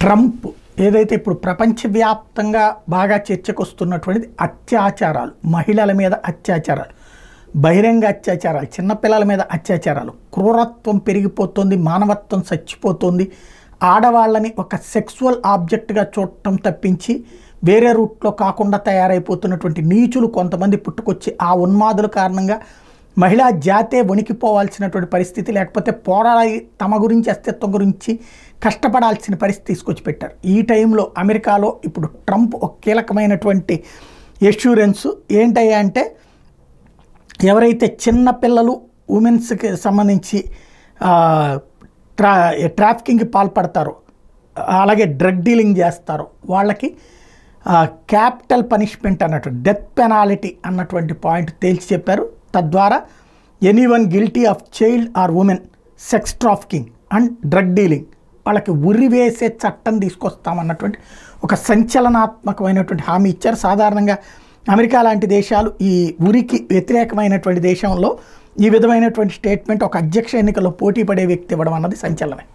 Trump ఏదైతే ఇప్పుడు ప్రపంచవ్యాప్తంగా బాగా చర్చకొస్తున్నటువంటిది అత్యాచారాలు, మహిళల మీద అత్యాచారాలు, బహిరంగ అత్యాచారాలు, చిన్నపిల్లల మీద అత్యాచారాలు, క్రూరత్వం పెరిగిపోతుంది, మానవత్వం చచ్చిపోతుంది, ఆడవాళ్ళని ఒక సెక్సువల్ ఆబ్జెక్ట్గా చూడటం తప్పించి వేరే రూట్లో కాకుండా తయారైపోతున్నటువంటి నీచులు కొంతమంది పుట్టుకొచ్చి ఆ ఉన్మాదుల కారణంగా మహిళా జాతే వణికిపోవాల్సినటువంటి పరిస్థితి, లేకపోతే పోరాడి తమ గురించి అస్తిత్వం గురించి కష్టపడాల్సిన పరిస్థితి తీసుకొచ్చి పెట్టారు. ఈ టైంలో అమెరికాలో ఇప్పుడు ట్రంప్ ఒక కీలకమైనటువంటి ఎష్యూరెన్స్ ఏంటయ్యా అంటే, ఎవరైతే చిన్న పిల్లలు ఉమెన్స్కి సంబంధించి ట్రాఫికింగ్కి పాల్పడతారో, అలాగే డ్రగ్ డీలింగ్ చేస్తారో వాళ్ళకి క్యాపిటల్ పనిష్మెంట్ అన్నట్టు డెత్ పెనాలిటీ అన్నటువంటి పాయింట్ తేల్చి చెప్పారు. తద్వారా anyone guilty of child or women sex trafficking and drug dealing వాళ్ళకి ఉరి వేసే చట్టం తీసుకొస్తామన్నటువంటి ఒక సంచలనాత్మకమైనటువంటి హామీ ఇచ్చారు. సాధారణంగా అమెరికా లాంటి దేశాలు ఈ ఉరికి వ్యతిరేకమైనటువంటి దేశంలో ఈ విధమైనటువంటి స్టేట్మెంట్ ఒక అధ్యక్ష ఎన్నికల్లో పోటీ పడే వ్యక్తి ఇవ్వడం అన్నది సంచలనమే.